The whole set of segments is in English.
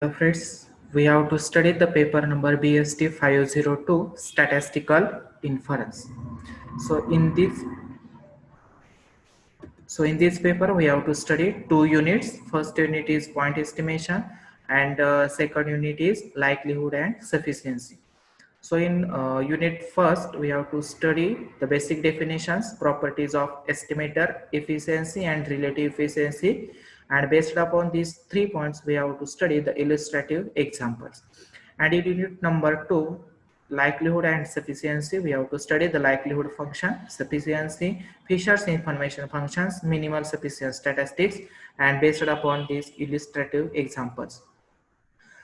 Friends, we have to study the paper number BST 502 Statistical Inference. So in this in this paper we have to study two units. First unit is point estimation and second unit is likelihood and sufficiency. So in unit first, we have to study the basic definitions, properties of estimator, efficiency and relative efficiency. And based upon these 3 points, we have to study the illustrative examples. And in unit number 2, likelihood and sufficiency, we have to study the likelihood function, sufficiency, Fisher's information functions, minimal sufficient statistics, and based upon these illustrative examples.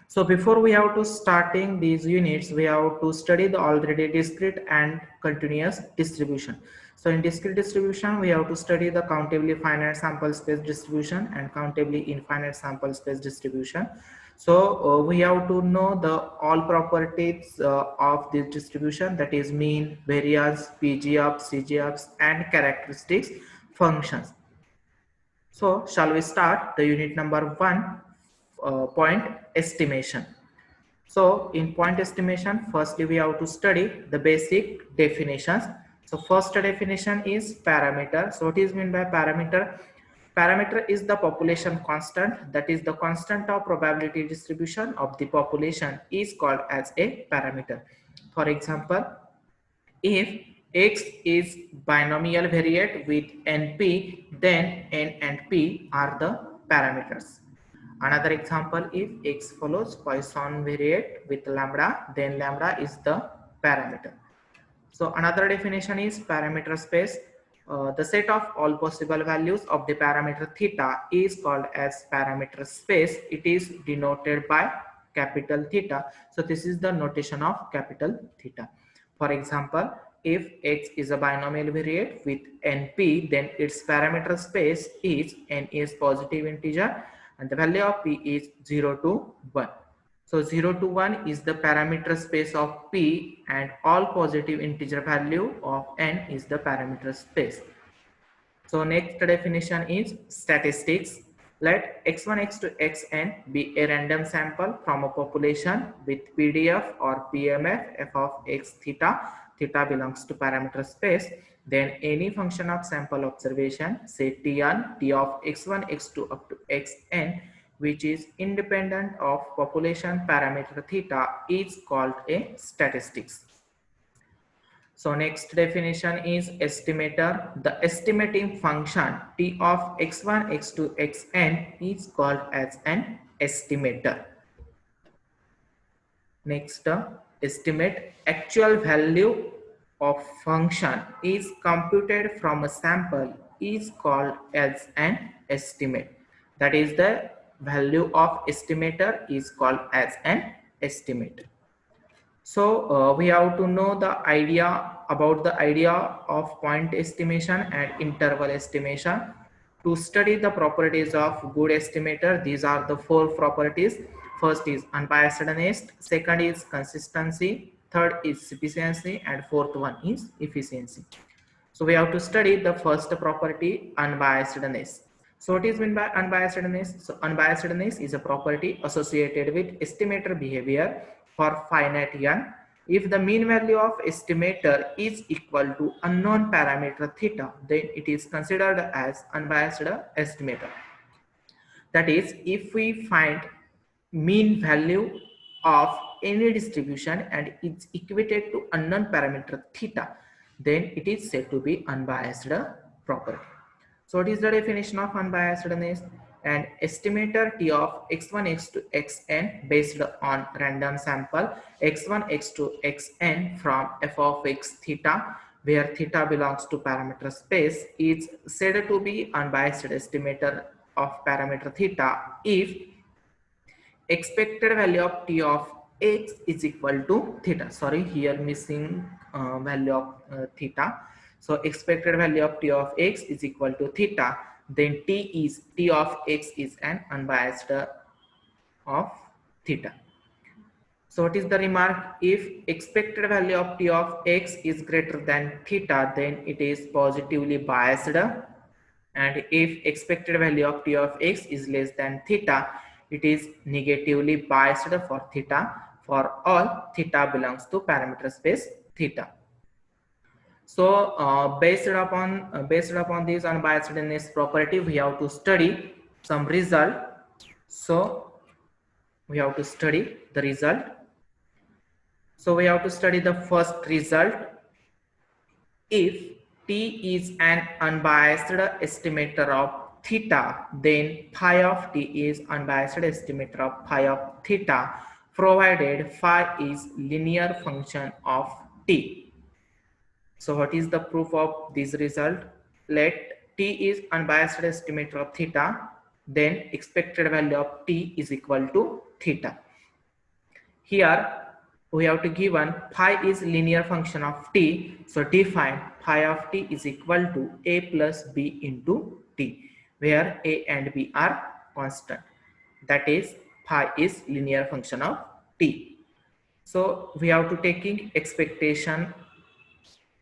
So before we have to starting these units, we have to study the already discrete and continuous distribution. So in discrete distribution, we have to study the countably finite sample space distribution and countably infinite sample space distribution. So we have to know the all properties of this distribution, that is mean, variance, PGF, CGFs, and characteristics functions. So shall we start the unit number 1, point estimation. So in point estimation, firstly we have to study the basic definitions. So first definition is parameter. So what is meant by parameter? Parameter is the population constant, that is the constant of probability distribution of the population is called as a parameter. For example, if X is binomial variate with NP, then N and P are the parameters. Another example, if X follows Poisson variate with lambda, then lambda is the parameter. So another definition is parameter space. The set of all possible values of the parameter theta is called as parameter space. It is denoted by capital theta. So this is the notation of capital theta. For example, if X is a binomial variate with NP, then its parameter space is N is positive integer and the value of P is 0 to 1. So 0 to 1 is the parameter space of P and all positive integer value of N is the parameter space. So next definition is statistics. Let x1, x2, xn be a random sample from a population with PDF or PMF f of x theta. Theta belongs to parameter space. Then any function of sample observation, say Tn, T of x1, x2 up to xn, which is independent of population parameter theta, is called a statistics. So next definition is estimator. The estimating function T of x1, x2, xn is called as an estimator. Next, estimate. Actual value of function is computed from a sample is called as an estimate. That is, the value of estimator is called as an estimate. So we have to know the idea about the idea of point estimation and interval estimation. To study the properties of good estimator, these are the 4 properties. First is unbiasedness, second is consistency, third is sufficiency, and fourth one is efficiency. So we have to study the first property, unbiasedness. So what is meant by unbiasedness? So unbiasedness is a property associated with estimator behavior for finite n. If the mean value of estimator is equal to unknown parameter theta, then it is considered as unbiased estimator. That is, if we find mean value of any distribution and it's equated to unknown parameter theta, then it is said to be unbiased property. So what is the definition of unbiasedness? An estimator T of x1, x2, xn based on random sample x1, x2, xn from f of x theta, where theta belongs to parameter space, is said to be unbiased estimator of parameter theta if expected value of T of x is equal to theta. Sorry, here missing value of theta. So expected value of T of x is equal to theta, then T of x is an unbiased of theta. So what is the remark? If expected value of T of x is greater than theta, then it is positively biased, and if expected value of T of x is less than theta, it is negatively biased for theta for all theta belongs to parameter space theta. So based upon this unbiasedness property, we have to study some result. So we have to study the result. So we have to study the first result. If T is an unbiased estimator of theta, then phi of T is unbiased estimator of phi of theta, provided phi is linear function of T. So what is the proof of this result? Let T is unbiased estimator of theta, then expected value of T is equal to theta. Here we have to given phi is linear function of T. So define phi of T is equal to A plus B into T, where A and B are constant. That is phi is linear function of T. So we have to taking expectation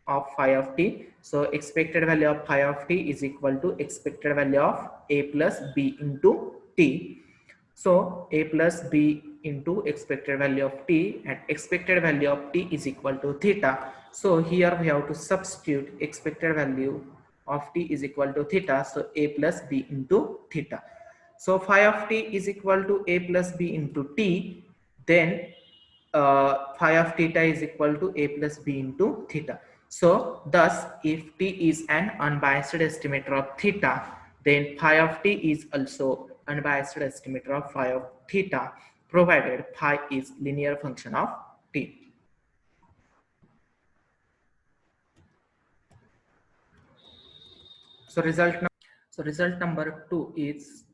of phi of T. So expected value of phi of T is equal to expected value of A plus B into T. So A plus B into expected value of T, and expected value of T is equal to theta. So here we have to substitute expected value of T is equal to theta. So A plus B into theta. So phi of T is equal to A plus B into T. Then phi of theta is equal to A plus B into theta. So thus if T is an unbiased estimator of theta, then phi of T is also unbiased estimator of phi of theta, provided phi is linear function of T. So result number 2 is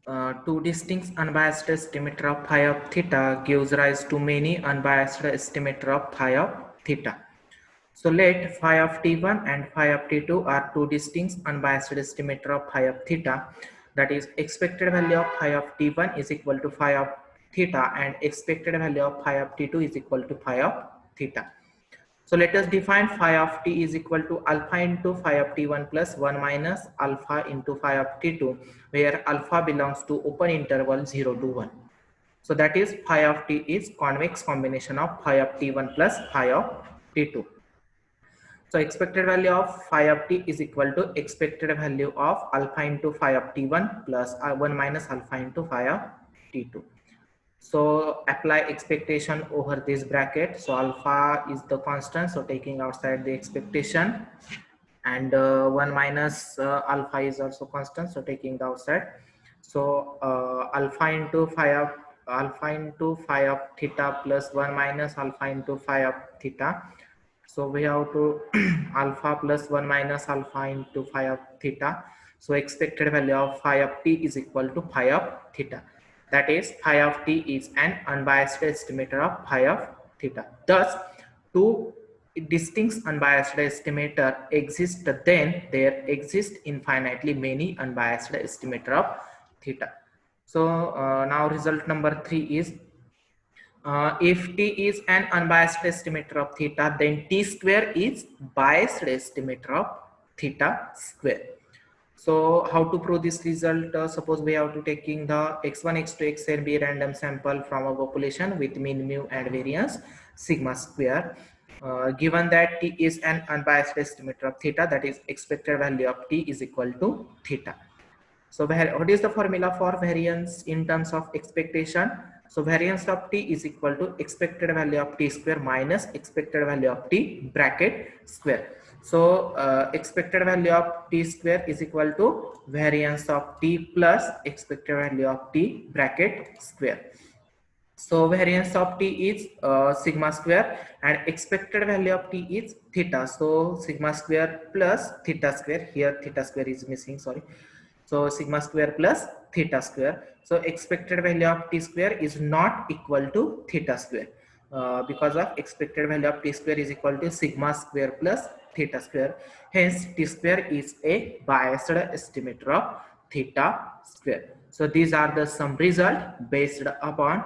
two distinct unbiased estimator of phi of theta gives rise to many unbiased estimator of phi of theta. So let phi of T1 and phi of T2 are two distinct unbiased estimator of phi of theta. That is, expected value of phi of T1 is equal to phi of theta, and expected value of phi of T2 is equal to phi of theta. So let us define phi of T is equal to alpha into phi of T1 plus 1 minus alpha into phi of T2, where alpha belongs to open interval 0 to 1. So that is phi of T is convex combination of phi of T1 plus phi of T2. So expected value of phi of T is equal to expected value of alpha into phi of T1 plus 1 minus alpha into phi of T2. So apply expectation over this bracket. So alpha is the constant, so taking outside the expectation, and 1 minus alpha is also constant, so taking the outside. So alpha into phi of theta plus 1 minus alpha into phi of theta. So we have to alpha plus 1 minus alpha into phi of theta. So expected value of phi of T is equal to phi of theta. That is, phi of T is an unbiased estimator of phi of theta. Thus, two distinct unbiased estimator exist, then there exist infinitely many unbiased estimator of theta. So now result number 3 is if T is an unbiased estimator of theta, then T square is biased estimator of theta square. So how to prove this result? Suppose we have to taking the x1, x2, xn be random sample from a population with mean, mu and variance sigma square. Given that T is an unbiased estimator of theta, that is expected value of T is equal to theta. So what is the formula for variance in terms of expectation? So variance of T is equal to expected value of T square minus expected value of T bracket square. So expected value of T square is equal to variance of T plus expected value of T bracket square. So variance of T is sigma square, and expected value of T is theta. So sigma square plus theta square. Here theta square is missing, sorry. So sigma square plus theta square. So expected value of T square is not equal to theta square because of expected value of T square is equal to sigma square plus theta square. Hence T square is a biased estimator of theta square. So these are the some result based upon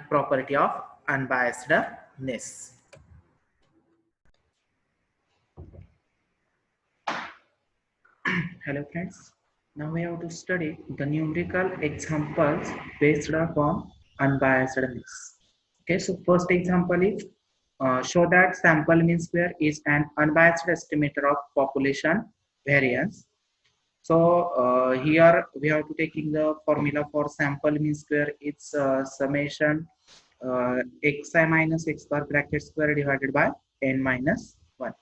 property of unbiasedness. Hello friends. Now we have to study the numerical examples based upon unbiasedness. Okay, so first example is show that sample mean square is an unbiased estimator of population variance. So here we have to taking the formula for sample mean square. It's summation xi minus x bar bracket square divided by n minus 1.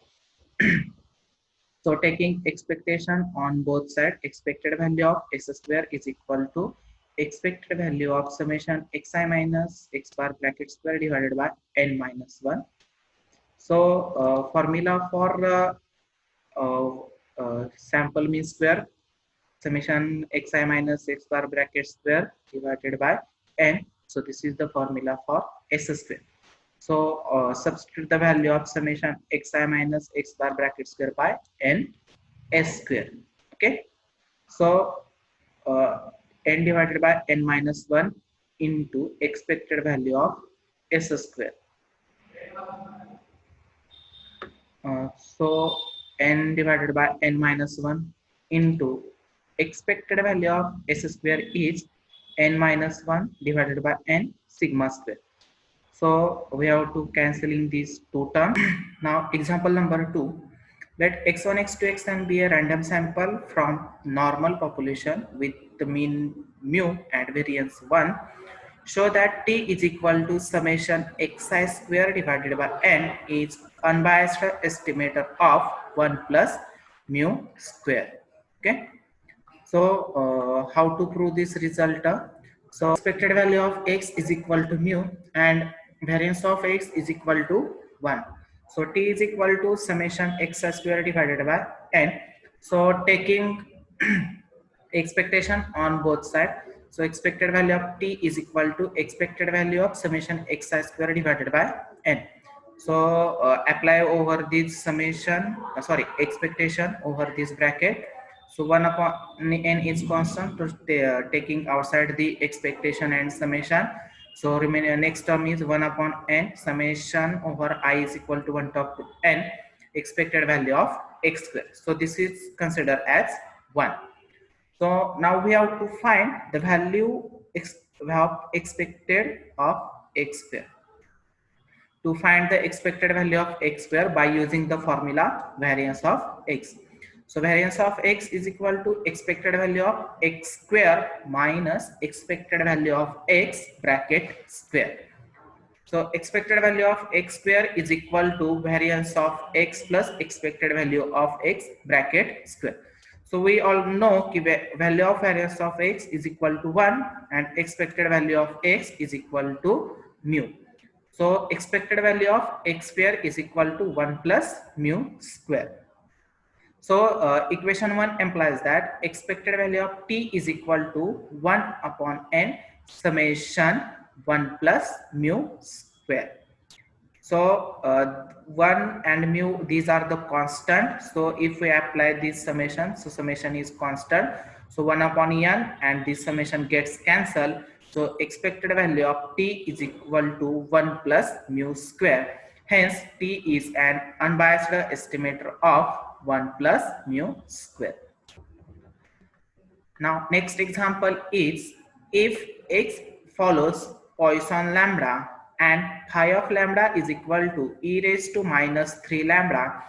So taking expectation on both sides, expected value of x square is equal to expected value of summation xi minus x bar bracket square divided by n minus 1. So formula for uh, sample mean square, summation xi minus x bar bracket square divided by n. So this is the formula for s square. So substitute the value of summation xi minus x bar bracket square by n s square. Okay, so uh, n divided by n minus 1 into expected value of s square. So n divided by n minus 1 into expected value of s square is n minus 1 divided by n sigma square. So we have to cancelling these two terms. Now example number 2, let x1 x2 xn be a random sample from normal population with the mean mu and variance 1. Show that t is equal to summation xi square divided by n is unbiased estimator of 1 plus mu square. Okay, so how to prove this result? So expected value of x is equal to mu and variance of x is equal to 1. So t is equal to summation x square divided by n. So taking expectation on both sides. So expected value of t is equal to expected value of summation xi square divided by n. So apply over this summation, expectation over this bracket. So 1 upon n is constant, to taking outside the expectation and summation. So remaining next term is 1 upon n summation over I is equal to 1 top to n expected value of x square. So this is considered as 1. So now we have to find the value of expected of x square. To find the expected value of x square by using the formula variance of x. So variance of x is equal to expected value of x square minus expected value of x bracket square. So expected value of x square is equal to variance of x plus expected value of x bracket square. So we all know value of variance of x is equal to 1 and expected value of x is equal to mu. So expected value of x square is equal to 1 plus mu square. So equation 1 implies that expected value of t is equal to 1 upon n summation 1 plus mu square. So 1 and mu, these are the constant. So if we apply this summation, so summation is constant. So 1 upon n and this summation gets cancelled. So expected value of t is equal to 1 plus mu square. Hence t is an unbiased estimator of 1 plus mu square. Now next example is if x follows Poisson lambda and phi of lambda is equal to e raised to minus 3 lambda,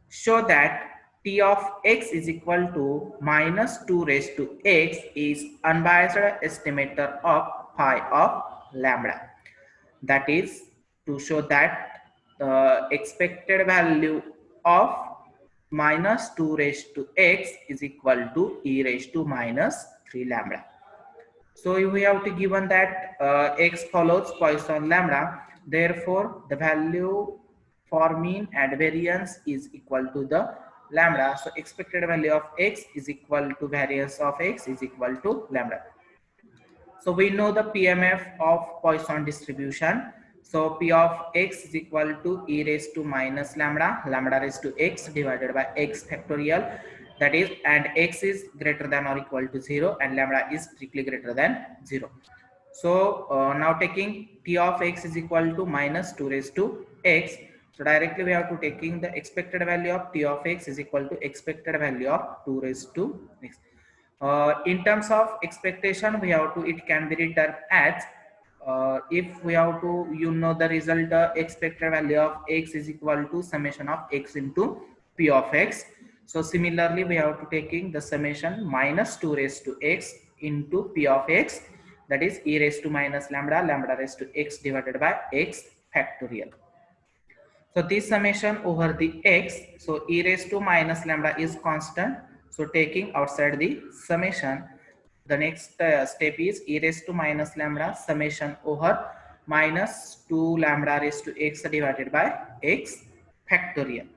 show that t of x is equal to minus 2 raised to x is unbiased estimator of phi of lambda. That is to show that the expected value of minus 2 raised to x is equal to e raised to minus 3 lambda. So we have to given that x follows Poisson lambda. Therefore, the value for mean and variance is equal to the lambda. So expected value of x is equal to variance of x is equal to lambda. So we know the PMF of Poisson distribution. So P of x is equal to e raised to minus lambda, lambda raised to x divided by x factorial. That is, and x is greater than or equal to 0 and lambda is strictly greater than 0. So now taking t of x is equal to minus 2 raised to x. So directly we have to taking the expected value of t of x is equal to expected value of 2 raised to x. In terms of expectation, we have to, it can be written as, if we have to, the result, expected value of x is equal to summation of x into p of x. So similarly, we have to taking the summation minus 2 raised to x into p of x, that is e raised to minus lambda, lambda raised to x divided by x factorial. So this summation over the x, so e raised to minus lambda is constant. So taking outside the summation, the next step is e raised to minus lambda summation over minus 2 lambda raised to x divided by x factorial.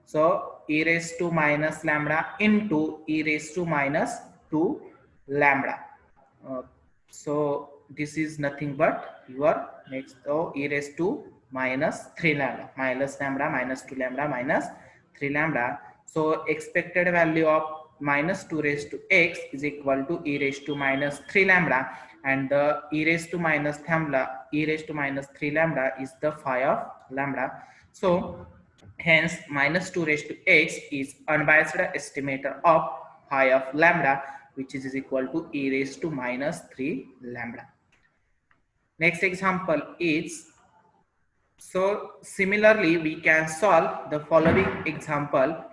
So e raised to minus lambda into e raised to minus 2 lambda. Uh, so this is nothing but your next, so e raised to minus 3 lambda, minus lambda minus 2 lambda minus 3 lambda. So expected value of minus 2 raised to x is equal to e raised to minus 3 lambda, and the e raised to minus lambda, e raised to minus 3 lambda is the phi of lambda. So hence minus 2 raised to x is unbiased estimator of phi of lambda, which is equal to e raised to minus 3 lambda. Next example is, so similarly we can solve the following example.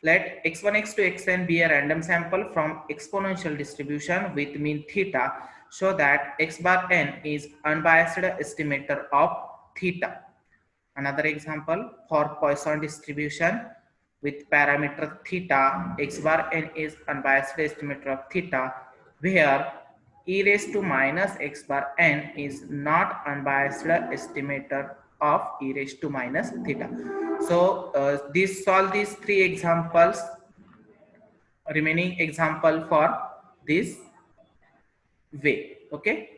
Let x1, x2, xn be a random sample from exponential distribution with mean theta. Show that x bar n is unbiased estimator of theta. Another example, for Poisson distribution with parameter theta, x bar n is unbiased estimator of theta, where e raised to minus x bar n is not unbiased estimator of e raised to minus theta. So solve these three examples, remaining example for this way. Okay.